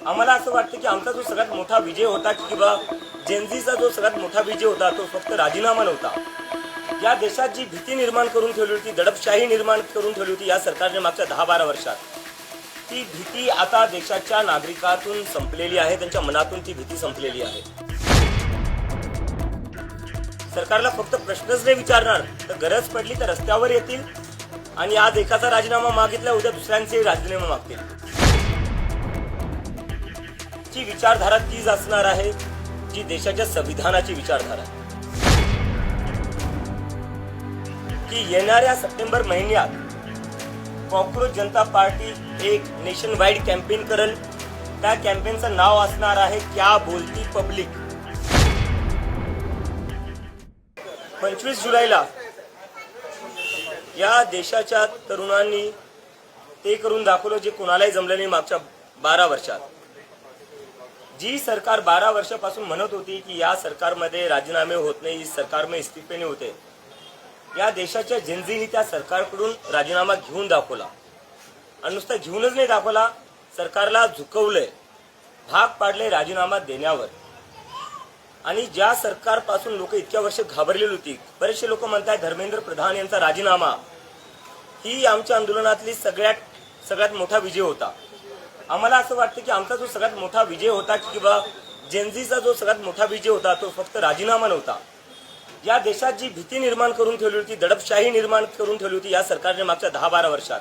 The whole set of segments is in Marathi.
आम्हाला असं वाटतं की आमचा जो सगळ्यात मोठा विजय होता किंवा जेनझीचा जो सगळ्यात मोठा विजय होता तो फक्त राजीनामा नव्हता. या देशात जी भीती निर्माण करून ठेवली होती, दडपशाही निर्माण करून ठेवली होती या सरकारने मागच्या 10-12 वर्षात, ती भीती आता देशाच्या नागरिकातून संपलेली आहे. त्यांच्या मनातून ती भीती संपलेली आहे. सरकारला फक्त प्रश्नच नाही विचारणार, तर गरज पडली तर रस्त्यावर येतील आणि आज एकाचा राजीनामा मागितला, उद्या दुसऱ्यांचे राजीनामा मागतील. ची विचारधारा तीच असणार आहे जी देशाच्या संविधानाची विचारधारा आहे. की येणाऱ्या सप्टेंबर महिन्यात कॉक्रोच जनता पार्टी एक नेशन वाईड कॅम्पेन करेल. त्या कॅम्पेनचं नाव असणार आहे क्या बोलती पब्लिक. 25 जुलैला या देशाच्या तरुणांनी ते करून दाखवलं जे कोणालाही जमलं नाही मागच्या 12 वर्षात. जी सरकार 12 वर्षापासून म्हणत होती की या सरकारमध्ये राजीनामे होत नाही, सरकारमध्ये इस्तीफे नाही होते, या देशाच्या जनतेने त्या सरकारकडून राजीनामा घेऊन दाखवला. आणि नुसतं घेऊनच नाही दाखवला, सरकारला झुकवलंय, भाग पाडले राजीनामा देण्यावर. आणि ज्या सरकारपासून लोक इतक्या वर्ष घाबरलेली होती, बरेचसे लोक म्हणतात धर्मेंद्र प्रधान यांचा राजीनामा ही आमच्या आंदोलनातली सगळ्यात मोठा विजय होता. आम्हाला असं वाटतं की आमचा जो सगळ्यात मोठा विजय होता किंवा जेनझीचा जो सगळ्यात मोठा विजय होता तो फक्त राजीनामा नव्हता. या देशात जी भीती निर्माण करून ठेवली होती, दडपशाही निर्माण करून ठेवली होती या सरकारने मागच्या 10-12 वर्षात,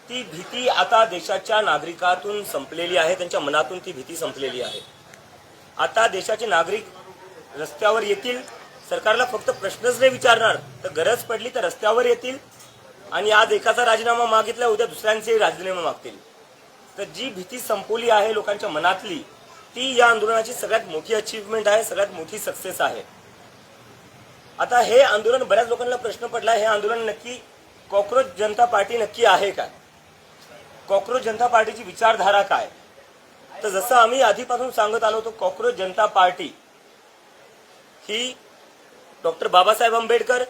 ती भीती आता देशाच्या नागरिकातून संपलेली आहे. त्यांच्या मनातून ती भीती संपलेली आहे. आता देशाचे नागरिक रस्त्यावर येतील. सरकारला फक्त प्रश्नच नाही विचारणार, तर गरज पडली तर रस्त्यावर येतील आणि आज एकाचा राजीनामा मागितला, उद्या दुसऱ्यांचे राजीनामा मागतील. तर जी भीती संपवली आहे लोकांच्या मनातली, ती या आंदोलनाची सगळ्यात मोठी अचीवमेंट आहे, सगळ्यात मोठी सक्सेस आहे. आता हे आंदोलन, बऱ्याच लोकांना प्रश्न पडला, हे आंदोलन नक्की कॉक्रोच जनता पार्टी नक्की आहे काय? कॉक्रोच जनता पार्टीची विचारधारा काय? तर जसं आम्ही आधीपासून सांगत आलो होतो, कॉक्रोच जनता पार्टी ही डॉक्टर बाबासाहेब आंबेडकर,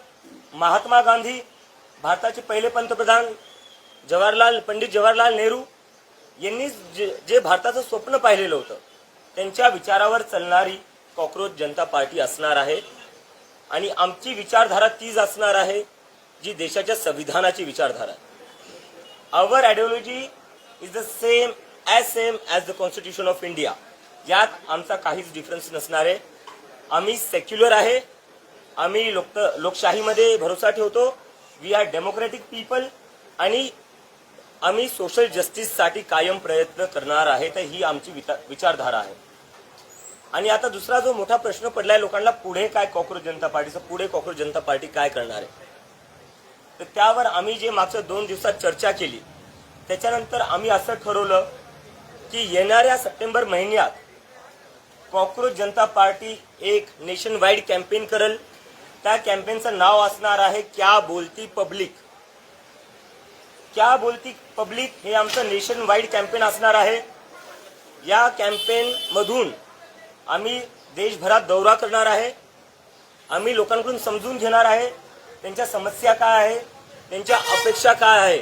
महात्मा गांधी, भारताचे पहिले पंतप्रधान पंडित जवाहरलाल नेहरू यांनी जे भारताचं स्वप्न पाहिलेलं होतं, त्यांच्या विचारावर चालणारी कॉक्रोच जनता पार्टी असणार आहे. आणि आमची विचारधारा तीच असणार आहे जी देशाच्या संविधानाची विचारधारा आहे. Our ideology is the same as the constitution of India. यात आमचा काहीच डिफरन्स नसणार आहे. आम्ही सेक्युलर आहे, आम्ही लोकशाहीमध्ये भरोसा ठेवतो, वी आर डेमोक्रेटिक पीपल आणि आम्ही सोशल जस्टिससाठी कायम प्रयत्न करणार आहे. तर ही आमची विचारधारा आहे. आणि आता दुसरा जो मोठा प्रश्न पडलाय लोकांना, पुढे काय कॉक्रोच जनता पार्टीचं, पुढे कॉक्रोच जनता पार्टी काय करणार आहे? तर त्यावर आम्ही जे मागच्या 2 दिवसात चर्चा केली, त्याच्यानंतर आम्ही असं ठरवलं की येणाऱ्या सप्टेंबर महिन्यात कॉक्रोच जनता पार्टी एक नेशन वाईड कॅम्पेन करेल. त्या कॅम्पेनचं नाव असणार आहे क्या बोलती पब्लिक. क्या बोलती पब्लिक हे आमचं नेशन वाईड कॅम्पेन असणार आहे. या कॅम्पेन मधून आम्ही देशभरात दौरा करणार आहे. आम्ही लोकांकडून समजून घेणार आहे त्यांच्या समस्या काय आहे, त्यांच्या अपेक्षा काय आहे.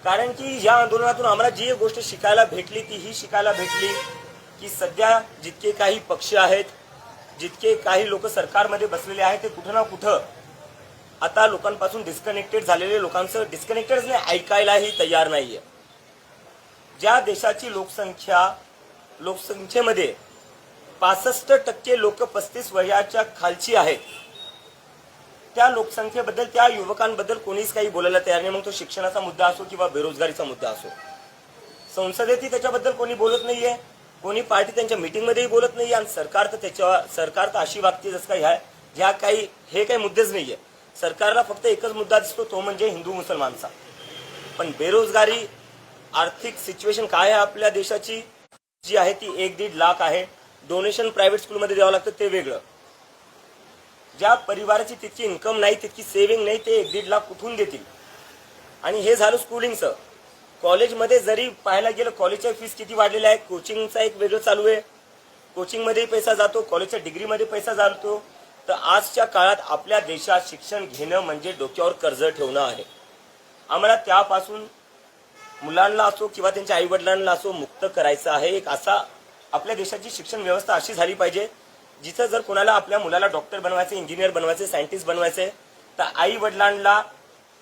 कारण की या आंदोलनातून आम्हाला जी गोष्ट शिकायला भेटली ती ही शिकायला भेटली की सध्या जितके काही पक्ष आहेत, जितके काही लोक सरकारमध्ये बसलेले आहेत, ते कुठं ना कुठं आता लोकांपासून डिस्कनेक्टेड झालेले, लोकांचं डिस्कनेक्टेड नाही, ऐकायलाही तयार नाहीये. ज्या देशाची लोकसंख्येमध्ये 65% लोक 35 वयाच्या खालची आहेत, त्या लोकसंख्येबद्दल, त्या युवकांबद्दल कोणीच काही बोलायला तयार नाही. मग तो शिक्षणाचा मुद्दा असो किंवा बेरोजगारीचा मुद्दा असो. संसदेतही त्याच्याबद्दल कोणी बोलत नाहीये, कोणी पार्टी त्यांच्या मीटिंगमध्येही बोलत नाहीये. आणि सरकार तर अशी वागते जसं काय हे काही मुद्देच नाहीये. सरकारला फक्त एकच मुद्दा दिसतो, तो म्हणजे हिंदू मुसलमानचा. पण बेरोजगारी, आर्थिक सिच्युएशन काय आहे आपल्या देशाची जी आहे ती 1-1.5 लाख आहे. डोनेशन प्रायव्हेट स्कूलमध्ये द्यावं लागतं ते वेगळं. ज्या परिवाराची तितकी इन्कम नाही, तितकी सेव्हिंग नाही, ते 1-1.5 लाख कुठून देतील? आणि हे झालं स्कूलिंगचं. कॉलेजमध्ये जरी पाहायला गेलं, कॉलेजच्या फीस किती वाढलेल्या आहे. कोचिंगचा एक वेगळं चालू आहे, कोचिंगमध्येही पैसा जातो, कॉलेजच्या डिग्रीमध्ये पैसा जातो. तर आजच्या काळात आपल्या देशात शिक्षण घेणं म्हणजे डोक्यावर कर्ज ठेवणं आहे. आम्हाला त्यापासून मुलांना असो किंवा त्यांच्या आई वडिलांना असो मुक्त करायचं आहे. एक असा आपल्या देशाची शिक्षण व्यवस्था अशी झाली पाहिजे जिथं जर कोणाला आपल्या मुलाला डॉक्टर बनवायचे, इंजिनियर बनवायचे, सायंटिस्ट बनवायचे तर आई वडिलांना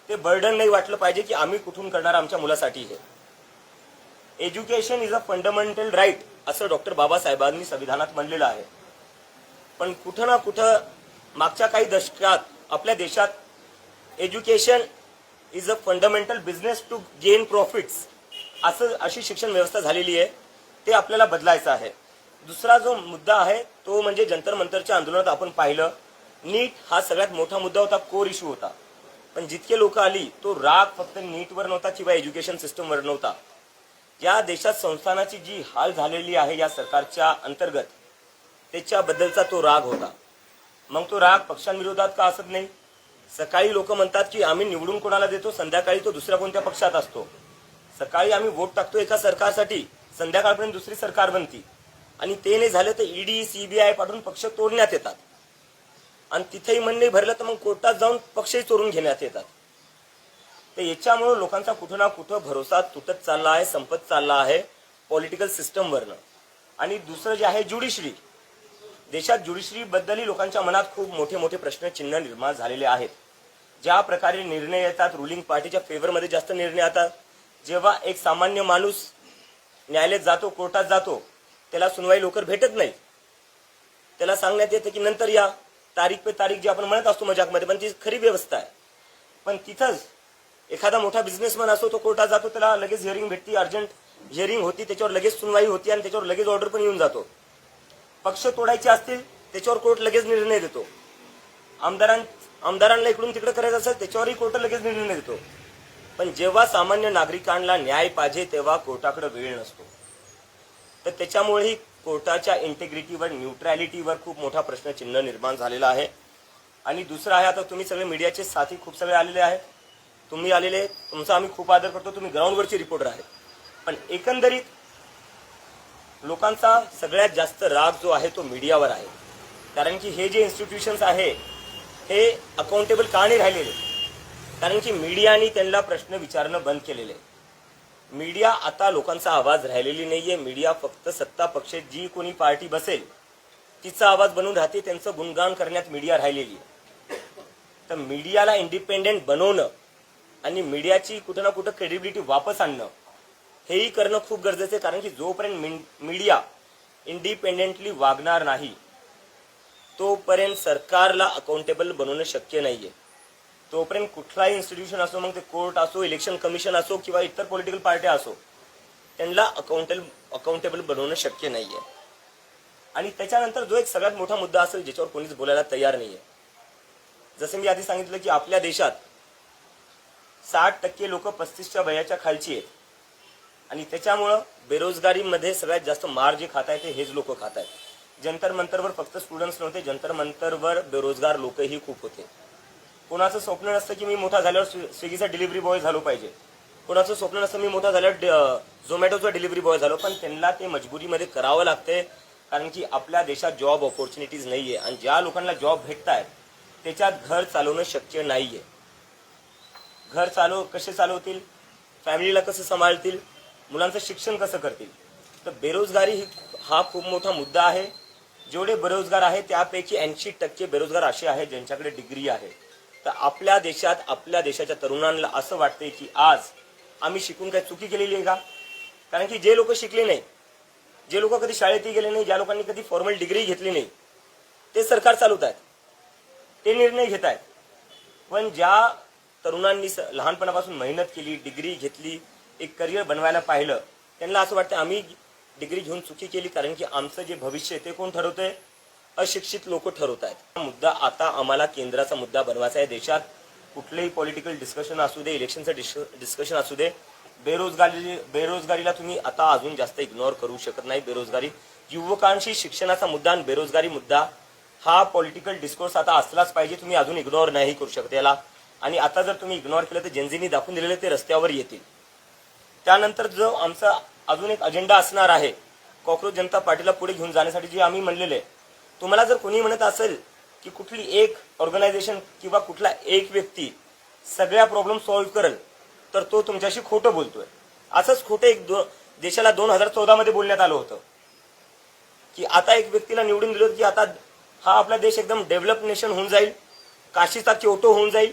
ते बर्डन नाही वाटलं पाहिजे की आम्ही कुठून करणार आमच्या मुलासाठी हे. Education is a fundamental right असं डॉक्टर बाबासाहेबांनी संविधानात म्हणलेलं आहे. पण कुठं ना कुठं मागच्या काही दशकात आपल्या देशात education is a fundamental business to gain profits अशी शिक्षण व्यवस्था झालेली आहे. ते आपल्याला बदलायचं आहे. दुसरा जो मुद्दा आहे तो म्हणजे जंतर मंतरच्या आंदोलनात आपण पाहिलं नीट हा सगळ्यात मोठा मुद्दा होता, कोर इश्यू होता. पण जितके लोक आली तो राग फक्त नीटवर नव्हता किंवा एज्युकेशन सिस्टमवर नव्हता. या देशात संस्थानाची जी हाल झालेली आहे या सरकारच्या अंतर्गत त्याच्याबद्दलचा तो राग होता. मग तो राग पक्षांविरोधात का असत नाही. सकाळी लोक म्हणतात की आम्ही निवडून कोणाला देतो, संध्याकाळी तो दुसऱ्या कोणत्या पक्षात असतो. सकाळी आम्ही वोट टाकतो एका सरकारसाठी, संध्याकाळपर्यंत दुसरी सरकार बनती आणि ते नाही झालं तर ईडी सीबीआय पाठवून पक्ष तोडण्यात येतात आणि तिथेही मन नाही भरलं तर मग कोर्टात जाऊन पक्षही चोरून घेण्यात येतात. तर याच्यामुळे लोकांचा कुठं ना कुठं भरोसा तुटत चालला आहे, संपत चालला आहे पॉलिटिकल सिस्टमवरनं. आणि दुसरं जे आहे ज्युडिशरी, देशात ज्युडिशरी बद्दलही लोकांच्या मनात खूप मोठे मोठे प्रश्नचिन्ह निर्माण झालेले आहेत. ज्या प्रकारे निर्णय येतात रुलिंग पार्टीच्या फेवरमध्ये जास्त निर्णय येतात. जेव्हा एक सामान्य माणूस न्यायालयात जातो, कोर्टात जातो, त्याला सुनवाई लवकर भेटत नाही. त्याला सांगण्यात येतं की नंतर या, तारीख पे तारीख जी आपण म्हणत असतो मजाकमध्ये, पण ती खरी व्यवस्था आहे. पण तिथंच एखादा मोठा बिझनेसमॅन असो तो कोर्टात जातो, त्याला लगेच हिअरिंग भेटती, अर्जंट हिअरिंग होती, त्याच्यावर लगेच सुनवाई होती आणि त्याच्यावर लगेच ऑर्डर पण येऊन जातो. पक्ष तोडायचे असतील त्याच्यावर कोर्ट लगेच निर्णय देतो. आमदारांना इकडून तिकडे करायचं असेल त्याच्यावरही कोर्ट लगेच निर्णय देतो. पण जेव्हा सामान्य नागरिकांना न्याय पाहिजे तेव्हा कोर्टाकडे वेळ नसतो. तर त्याच्यामुळेही कोर्टाच्या इंटेग्रिटीवर, न्यूट्रॅलिटीवर खूप मोठा प्रश्नचिन्ह निर्माण झालेला आहे. आणि दुसरं आहे, आता तुम्ही सगळे मीडियाचे साथी खूप सगळे आलेले आहेत, तुम्ही आलेले, तुमचा आम्ही खूप आदर करतो, तुम्ही ग्राउंडवरचे रिपोर्टर आहेत. पण एकंदरीत लोकांचा सगळ्यात जास्त राग जो आहे तो मीडियावर आहे. कारण की हे जे इन्स्टिट्यूशन्स आहे हे अकाउंटेबल का नाही राहिलेले. कारण की मीडियाने त्यांना प्रश्न विचारणं बंद केलेले. मीडिया आता लोकांचा आवाज राहिलेली नाहीये. मीडिया फक्त सत्ता पक्ष जी कोणी पार्टी बसेल तिचा आवाज बनून राहते, त्यांचं गुणगान करण्यात मीडिया राहिलेली आहे. तर मीडियाला इंडिपेंडेंट बनवणं आणि मीडियाची कुठं ना कुठं क्रेडिबिलिटी वापस आणणं हेही करणं खूप गरजेचं आहे. कारण की जोपर्यंत मीडिया इंडिपेंडेंटली वागणार नाही तोपर्यंत सरकारला अकाउंटेबल बनवणं शक्य नाहीये. तोपर्यंत कुठलाही इन्स्टिट्यूशन असो, मग ते कोर्ट असो, इलेक्शन कमिशन असो किंवा इतर पॉलिटिकल पार्ट्या असो, त्यांना अकाउंटेबल बनवणं शक्य नाहीये. आणि त्याच्यानंतर जो एक सगळ्यात मोठा मुद्दा असेल ज्याच्यावर कोणीच बोलायला तयार नाहीये, जसं मी आधी सांगितलं की आपल्या देशात 60% लोक 35च्या वयाच्या खालची आहेत. आणि त्याच्यामुळं बेरोजगारीमध्ये सगळ्यात जास्त मार जे खात आहेत ते हेच लोक खात आहेत. जंतर मंतरवर फक्त स्टुडंट्स नव्हते, जंतर मंतरवर बेरोजगार लोकही खूप होते. कोणाचं स्वप्न नसतं की मी मोठा झाल्यावर स्विगीचा डिलिव्हरी बॉय झालो पाहिजे, कोणाचं स्वप्न नसतं मी मोठा झाल्यावर झोमॅटोचा डिलिव्हरी बॉय झालो. पण त्यांना ते मजबुरीमध्ये करावं लागते. कारण की आपल्या देशात जॉब ऑपॉर्च्युनिटीज नाहीये आणि ज्या लोकांना जॉब भेटत आहेत त्याच्यात घर चालवणं शक्य नाहीये. घर कसे चालवतील, फॅमिलीला कसं सांभाळतील, मुलांचं शिक्षण कसं करतील. तर बेरोजगारी हा खूप मोठा मुद्दा आहे. जेवढे बेरोजगार आहे त्यापैकी 80% बेरोजगार असे आहेत ज्यांच्याकडे डिग्री आहे. तर आपल्या देशात, आपल्या देशाच्या तरुणांना असं वाटतंय की आज आम्ही शिकून काय चुकी केलेली आहे का. कारण की जे लोक शिकले नाही, जे लोक कधी शाळेतही गेले नाही, ज्या लोकांनी कधी फॉर्मल डिग्री घेतली नाही, ते सरकार चालवत आहेत, ते निर्णय घेत आहेत. पण ज्या तरुणांनी लहानपणापासून मेहनत केली, डिग्री घेतली, एक करिअर बनवायला पाहिलं, त्यांना असं वाटतं आम्ही डिग्री घेऊन चुकी केली. कारण की आमचं जे भविष्य ते कोण ठरवतंय, अशिक्षित लोक ठरवत आहेत. हा मुद्दा आता आम्हाला केंद्राचा मुद्दा बनवायचा आहे. देशात कुठलेही पॉलिटिकल डिस्कशन असू दे, इलेक्शनचं डिस्कशन असू दे, बेरोजगारीला तुम्ही आता अजून जास्त इग्नोर करू शकत नाही. बेरोजगारी, युवकांशी शिक्षणाचा मुद्दा आणि बेरोजगारी मुद्दा हा पॉलिटिकल डिस्कोर्स आता असलाच पाहिजे. तुम्ही अजून इग्नोर नाही करू शकत याला. आणि आता जर तुम्ही इग्नोर केलं तर जेनझीनी दाखवून दिलेले ते रस्त्यावर येतील. त्यानंतर जो आमचा अजून एक अजेंडा असणार आहे कॉक्रोच जनता पार्टीला पुढे घेऊन जाण्यासाठी, जे आम्ही म्हणलेले, तुम्हाला जर कोणी म्हणत असेल की कुठली एक ऑर्गनायझेशन किंवा कुठला एक व्यक्ती सगळ्या प्रॉब्लेम सॉल्व्ह करेल तर तो तुमच्याशी खोटं बोलतोय. असंच खोटे देशाला 2014 मध्ये बोलण्यात आलं होतं की आता एक व्यक्तीला निवडून दिलं होतं की आता हा आपला देश एकदम डेव्हलप नेशन होऊन जाईल, काशीचा क्योटो होऊन जाईल.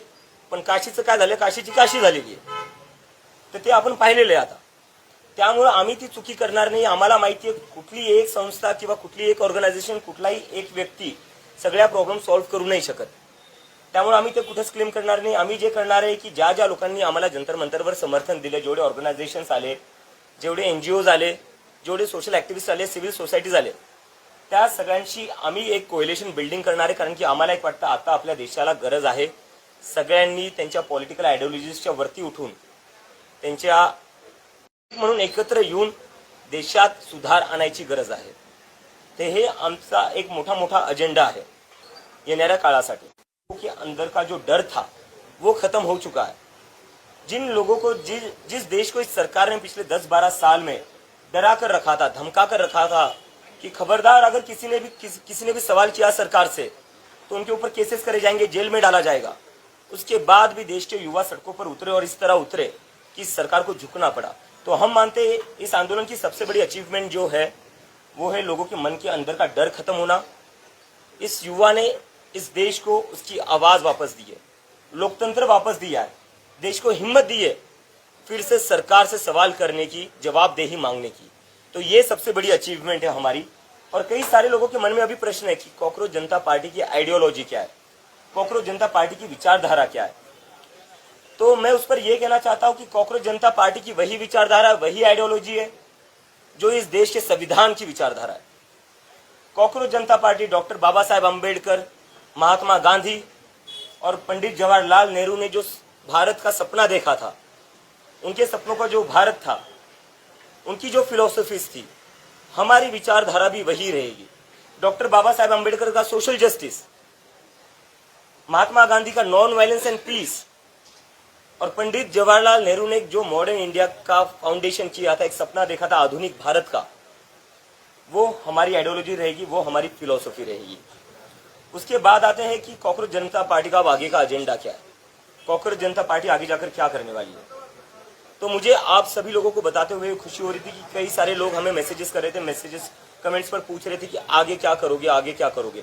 पण काशीचं काय झालं, काशीची काशी झालेली आहे. तर ते आपण पाहिलेलं आहे आता. त्यामुळे आम्ही ती चुकी करणार नाही. आम्हाला माहिती आहे कुठली एक संस्था किंवा कुठली एक ऑर्गनायझेशन, कुठलाही एक व्यक्ती सगळ्या प्रॉब्लेम सॉल्व्ह करू नाही शकत. त्यामुळे आम्ही ते कुठेच क्लेम करणार नाही. आम्ही जे करणार आहे की ज्या ज्या लोकांनी आम्हाला जंतर मंतरवर समर्थन दिले, जेवढे ऑर्गनायझेशन्स आले, जेवढे NGOज आले, जेवढे सोशल ऍक्टिव्हिस्ट आले, सिव्हिल सोसायटीज आले, त्या सगळ्यांशी आम्ही एक कोएलिशन बिल्डिंग करणार आहे. कारण की आम्हाला एक वाटतं आता आपल्या देशाला गरज आहे सगळ्यांनी त्यांच्या पॉलिटिकल आयडिओलॉजीजच्या वरती उठून त्यांच्या म्हणून एकत्र येऊन देशात सुधार आणायची गरज आहे. ते हे आमचा एक मोठा अजेंडा है येणाऱ्या काळासाठी. कि अंदर का जो डर था वो खत्म हो चुका है. जिन लोगों को जिस देश को इस सरकार ने पिछले 10-12 साल में डरा कर रखा था, धमका कर रखा था कि खबरदार अगर किसी ने भी सवाल किया सरकार से तो उनके ऊपर केसेस करे जाएंगे, जेल में डाला जाएगा. उसके बाद भी देश के युवा सड़कों पर उतरे और इस तरह उतरे कि सरकार को झुकना पड़ा. तो हम मानते हैं इस आंदोलन की सबसे बड़ी अचीवमेंट जो है वो है लोगों के मन के अंदर का डर खत्म होना. इस युवा ने इस देश को उसकी आवाज वापस दी है, लोकतंत्र वापस दिया है, देश को हिम्मत दी है फिर से सरकार से सवाल करने की, जवाबदेही मांगने की. तो ये सबसे बड़ी अचीवमेंट है हमारी. और कई सारे लोगों के मन में अभी प्रश्न है कि कॉकरोच जनता पार्टी की आइडियोलॉजी क्या है, कॉकरोच जनता पार्टी की विचारधारा क्या है. तो मैं उस पर यह कहना चाहता हूं कि कॉकरोच जनता पार्टी की वही विचारधारा, वही आइडियोलॉजी है जो इस देश के संविधान की विचारधारा है. कॉकरोच जनता पार्टी डॉक्टर बाबा साहेब अम्बेडकर, महात्मा गांधी और पंडित जवाहरलाल नेहरू ने जो भारत का सपना देखा था, उनके सपनों का जो भारत था, उनकी जो फिलोसफीज थी, हमारी विचारधारा भी वही रहेगी. डॉक्टर बाबा साहेब अम्बेडकर का सोशल जस्टिस, महात्मा गांधी का नॉन वायलेंस एंड पीस और पंडित जवाहरलाल नेहरू ने जो मॉडर्न इंडिया का फाउंडेशन किया था, एक सपना देखा था आधुनिक भारत का, वो हमारी आइडियोलॉजी रहेगी, वो हमारी फिलोसफी रहेगी. उसके बाद आते हैं कि कॉकरोच जनता पार्टी का आगे का एजेंडा क्या है, कॉकरोच जनता पार्टी आगे जाकर क्या करने वाली है. तो मुझे आप सभी लोगों को बताते हुए खुशी हो रही थी कि कई सारे लोग हमें मैसेजेस कर रहे थे, मैसेजेस कमेंट्स पर पूछ रहे थे कि आगे क्या करोगे, आगे क्या करोगे.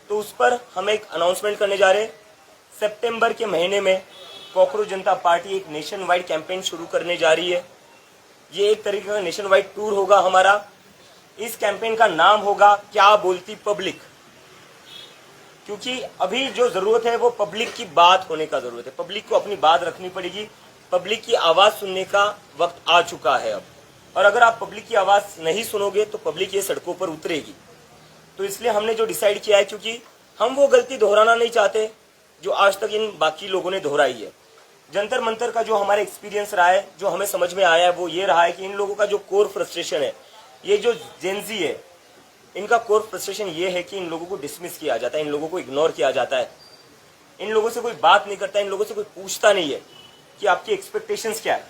तो उस पर हम एक अनाउंसमेंट करने जा रहे हैं. सितंबर के महीने में कॉकरोच जनता पार्टी एक नेशन वाइड कैंपेन शुरू करने जा रही है. ये एक तरीके का नेशन वाइड टूर होगा हमारा. इस कैंपेन का नाम होगा क्या बोलती पब्लिक. क्योंकि अभी जो जरूरत है वो पब्लिक की बात होने का जरूरत है. पब्लिक को अपनी बात रखनी पड़ेगी. पब्लिक की आवाज सुनने का वक्त आ चुका है अब. और अगर आप पब्लिक की आवाज नहीं सुनोगे तो पब्लिक ये सड़कों पर उतरेगी. तो इसलिए हमने जो डिसाइड किया है, क्योंकि हम वो गलती दोहराना नहीं चाहते जो आज तक इन बाकी लोगों ने दोहराई है. जंतर मंतर का जो हमारा एक्सपीरियंस रहा है, जो हमें समझ में आया है, वो ये रहा है कि इन लोगों का जो कोर फ्रस्ट्रेशन है, ये जो जेनजी है, इनका कोर फ्रस्ट्रेशन ये है कि इन लोगों को डिसमिस किया जाता है, इन लोगों को इग्नोर किया जाता है, इन लोगों से कोई बात नहीं करता, इन लोगों से कोई पूछता नहीं है कि आपकी एक्सपेक्टेशंस क्या है,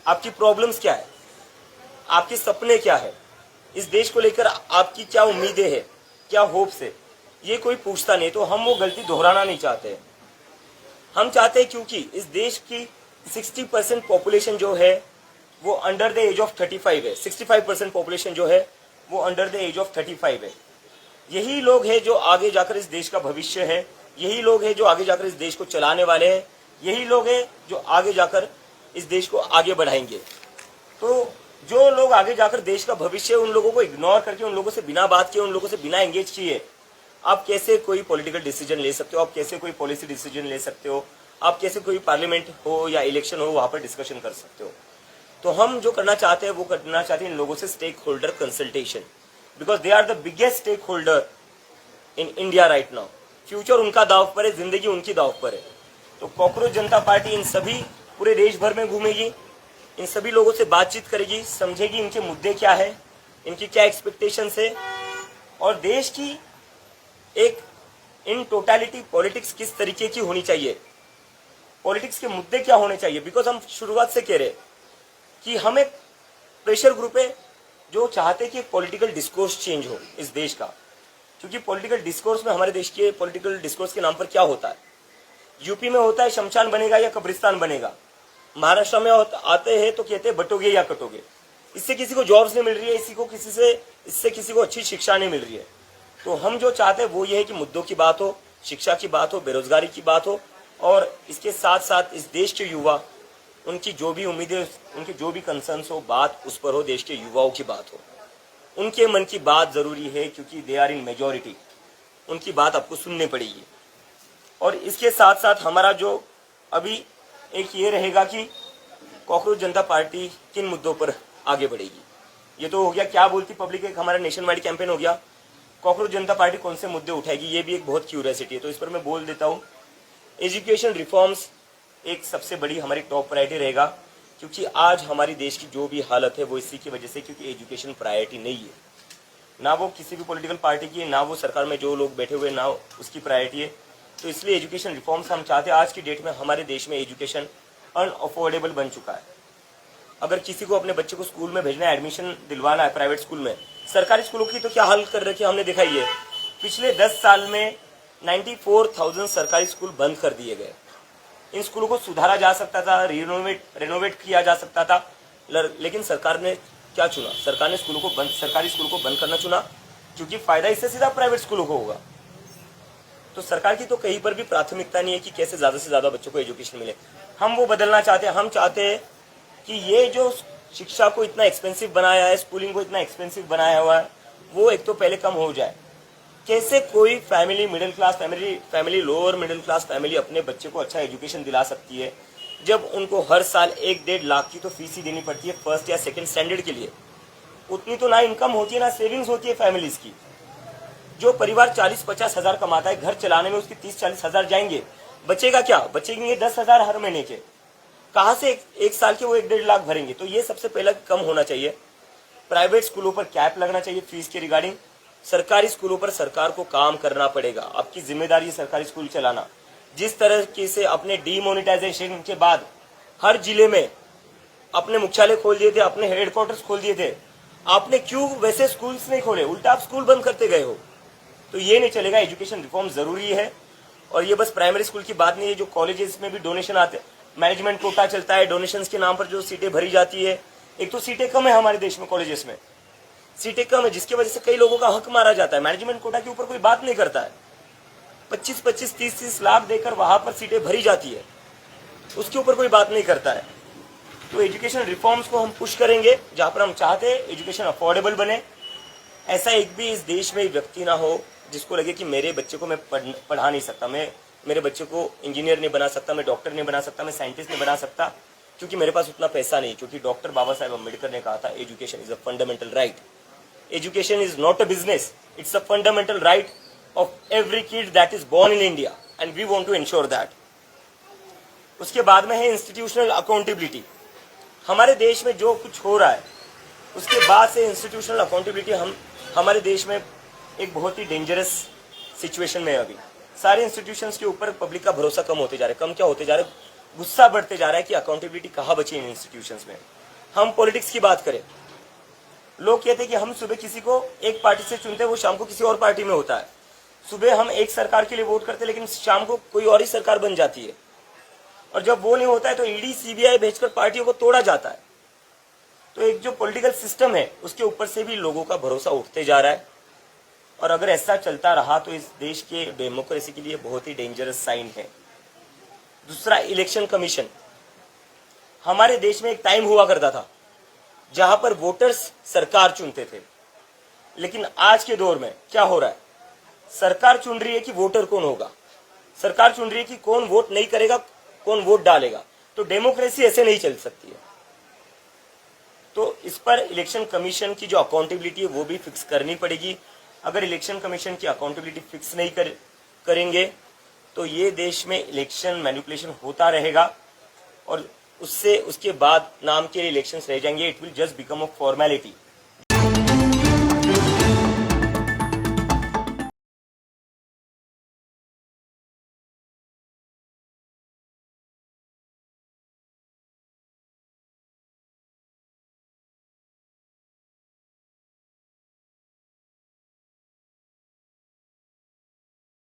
आपकी प्रॉब्लम्स क्या है, आपके सपने क्या है, इस देश को लेकर आपकी क्या उम्मीदें हैं, क्या होप्स है, ये कोई पूछता नहीं. तो हम वो गलती दोहराना नहीं चाहते. हम चाहते हैं क्योंकि इस देश की 60% पॉपुलेशन जो है वो अंडर द एज ऑफ 35 है. 65% पॉपुलेशन जो है वो अंडर द एज ऑफ 35 है. यही लोग हैं जो आगे जाकर इस देश का भविष्य है. यही लोग हैं जो आगे जाकर इस देश को चलाने वाले हैं. यही लोग हैं जो आगे जाकर इस देश को आगे बढ़ाएंगे. तो जो लोग आगे जाकर देश का भविष्य, उन लोगों को इग्नोर करके, उन लोगों से बिना बात किए, उन लोगों से बिना एंगेज किए आप कैसे कोई पॉलिटिकल डिसीजन ले सकते हो, आप कैसे कोई पॉलिसी डिसीजन ले सकते हो, आप कैसे कोई पार्लियामेंट हो या इलेक्शन हो वहां पर डिस्कशन कर सकते हो. तो हम जो करना चाहते हैं वो करना चाहते हैं इन लोगों से stakeholder consultation, because they are the biggest stakeholder in India right now. Future उनका दाव पर है, जिंदगी उनकी दाव पर है. तो कॉकरोच जनता पार्टी इन सभी पूरे देश भर में घूमेगी, इन सभी लोगों से बातचीत करेगी, समझेगी इनके मुद्दे क्या है, इनकी क्या एक्सपेक्टेशंस है, और देश की एक इन टोटलिटी पॉलिटिक्स किस तरीके की होनी चाहिए, पॉलिटिक्स के मुद्दे क्या होने चाहिए. बिकॉज हम शुरुआत से कह रहे कि हम एक प्रेशर ग्रुप है जो चाहते कि एक पॉलिटिकल डिस्कोर्स चेंज हो इस देश का. क्योंकि पॉलिटिकल डिस्कोर्स में हमारे देश के पॉलिटिकल डिस्कोर्स के नाम पर क्या होता है, यूपी में होता है शमशान बनेगा या कब्रिस्तान बनेगा. महाराष्ट्र में आते हैं तो कहते हैं बटोगे या कटोगे। इससे किसी को जॉब्स नहीं मिल रही है, इससे किसी को अच्छी शिक्षा नहीं मिल रही है। तो हम जो चाहते हैं वो ये है कि मुद्दों की बात हो, शिक्षा की बात हो, बेरोजगारी की बात हो, और इसके साथ साथ इस देश के युवा, उनकी जो भी उम्मीदें, उनके जो भी कंसर्न्स हो, बात उस पर हो, देश के युवाओं की बात हो, उनके मन की बात जरूरी है, क्योंकि दे आर इन मेजॉरिटी। उनकी बात आपको सुननी पड़ेगी। और इसके साथ साथ हमारा जो अभी एक ये रहेगा कि कॉकरोच जनता पार्टी किन मुद्दों पर आगे बढ़ेगी। ये तो हो गया क्या बोलती पब्लिक, एक हमारा नेशन वाइड कैंपेन हो गया। कॉकरोच जनता पार्टी कौन से मुद्दे उठाएगी, ये भी एक बहुत क्यूरियोसिटी है, तो इस पर मैं बोल देता हूँ। एजुकेशन रिफॉर्म्स एक सबसे बड़ी हमारी टॉप प्रायोरिटी रहेगा, क्योंकि आज हमारी देश की जो भी हालत है वो इसी की वजह से, क्योंकि एजुकेशन प्रायोरिटी नहीं है। ना वो किसी भी पॉलिटिकल पार्टी की, ना वो सरकार में जो लोग बैठे हुए, ना उसकी प्रायोरिटी है। तो इसलिए एजुकेशन रिफॉर्म्स हम चाहते हैं। आज की डेट में हमारे देश में एजुकेशन अनअफोर्डेबल बन चुका है। अगर किसी को अपने बच्चे को स्कूल में भेजना है, एडमिशन दिलवाना है प्राइवेट स्कूल में, सरकारी स्कूलों की तो क्या हाल कर रखी है हमने देखा ही है। पिछले 10 साल में 94,000 सरकारी स्कूल बंद कर दिए गए। इन स्कूलों को सुधारा जा सकता था, रेनोवेट किया जा सकता था, लेकिन सरकार ने क्या चुना? सरकार ने सरकारी स्कूलों को बंद करना चुना, क्योंकि फायदा इससे सीधा प्राइवेट स्कूलों को होगा। तो सरकार की तो कहीं पर भी प्राथमिकता नहीं है कि कैसे ज्यादा से ज्यादा बच्चों को एजुकेशन मिले। हम वो बदलना चाहते हैं। हम चाहते हैं कि ये जो शिक्षा को इतना एक्सपेंसिव बनाया है, स्कूलिंग को इतना एक्सपेंसिव बनाया हुआ है, वो एक तो पहले कम हो जाए। कैसे कोई family, middle class family, lower middle class family अपने बच्चे को अच्छा एजुकेशन दिला सकती है, जब उनको हर साल 1-1.5 लाख की तो फीस ही देनी पड़ती है फर्स्ट या सेकंड स्टैंडर्ड के लिए। उतनी तो ना इनकम होती है, ना सेविंग्स होती है फैमिलीज की। जो परिवार 40-50 हजार कमाता है, घर चलाने में उसकी 30-40 हजार जाएंगे, बचेगा क्या? बचेंगे 10 हजार हर महीने के। कहाँ से एक साल के वो 1-1.5 लाख भरेंगे? तो ये सबसे पहला कम होना चाहिए। प्राइवेट स्कूलों पर कैप लगना चाहिए फीस के रिगार्डिंग। सरकारी स्कूलों पर सरकार को काम करना पड़ेगा। आपकी जिम्मेदारी है सरकारी स्कूल चलाना। जिस तरह से अपने डीमोनेटाइजेशन के बाद हर जिले में अपने मुख्यालय खोल दिए थे, अपने हेडक्वार्टर्स खोल दिए थे, आपने क्यों वैसे स्कूल्स नहीं खोले? उल्टा आप स्कूल बंद करते गए हो। तो ये नहीं चलेगा। एजुकेशन रिफॉर्म जरूरी है। और ये बस प्राइमरी स्कूल की बात नहीं है, जो कॉलेजेस में भी डोनेशन आते, मैनेजमेंट कोटा चलता है, डोनेशंस के नाम पर जो सीटें भरी जाती है। एक तो सीटें कम है हमारे देश में, कॉलेजेस में सीटें कम है, जिसकी वजह से कई लोगों का हक मारा जाता है। मैनेजमेंट कोटा के ऊपर कोई बात नहीं करता है। 25-25, 30-30 लाख देकर वहां पर सीटें भरी जाती है, उसके ऊपर कोई बात नहीं करता है। तो एजुकेशन रिफॉर्म्स को हम पुश करेंगे, जहां पर हम चाहते हैं एजुकेशन अफोर्डेबल बने। ऐसा एक भी इस देश में व्यक्ति ना हो जिसको लगे कि मेरे बच्चे को मैं पढ़ा नहीं सकता, मैं मेरे बच्चे को इंजीनियर नहीं बना सकता, मैं डॉक्टर नहीं बना सकता, मैं साइंटिस्ट नहीं बना सकता, क्योंकि मेरे पास उतना पैसा नहीं। क्योंकि डॉक्टर बाबा साहेब अम्बेडकर ने कहा था, education is a fundamental right. Education is not a business, it's a fundamental right of every kid that is born in India, and we want to ensure that. उसके बाद में है इंस्टीट्यूशनल अकाउंटेबिलिटी। हमारे देश में जो कुछ हो रहा है, उसके बाद से इंस्टीट्यूशनल अकाउंटेबिलिटी हमारे देश में एक बहुत ही डेंजरस सिचुएशन में है। अभी सारे इंस्टीट्यूशंस के ऊपर पब्लिक का भरोसा कम होते जा रहा है, कम क्या होते जा रहा है, गुस्सा बढ़ते जा रहा है कि अकाउंटेबिलिटी कहाँ बची इन इंस्टीट्यूशंस में। हम पॉलिटिक्स की बात करें, लोग कहते हैं कि हम सुबह किसी को एक पार्टी से चुनते हैं, वो शाम को किसी और पार्टी में होता है। सुबह हम एक सरकार के लिए वोट करते हैं, लेकिन शाम को कोई और ही सरकार बन जाती है। और जब वो नहीं होता है तो ईडी सीबीआई भेजकर पार्टियों को तोड़ा जाता है। तो एक जो पॉलिटिकल सिस्टम है, उसके ऊपर से भी लोगों का भरोसा उठते जा रहा है। और अगर ऐसा चलता रहा तो इस देश के डेमोक्रेसी के लिए बहुत ही डेंजरस साइन है। दूसरा, इलेक्शन कमीशन। हमारे देश में एक टाइम हुआ करता था जहां पर वोटर्स सरकार चुनते थे, लेकिन आज के दौर में क्या हो रहा है? सरकार चुन रही है कि वोटर कौन होगा, सरकार चुन रही है कि कौन वोट नहीं करेगा, कौन वोट डालेगा। तो डेमोक्रेसी ऐसे नहीं चल सकती है। तो इस पर इलेक्शन कमीशन की जो अकाउंटेबिलिटी है वो भी फिक्स करनी पड़ेगी। अगर इलेक्शन कमीशन की अकाउंटेबिलिटी फिक्स नहीं करेंगे तो ये देश में इलेक्शन मैनिपुलेशन होता रहेगा, और उससे उसके बाद नाम के इलेक्शंस रह जाएंगे। It will just become a formality.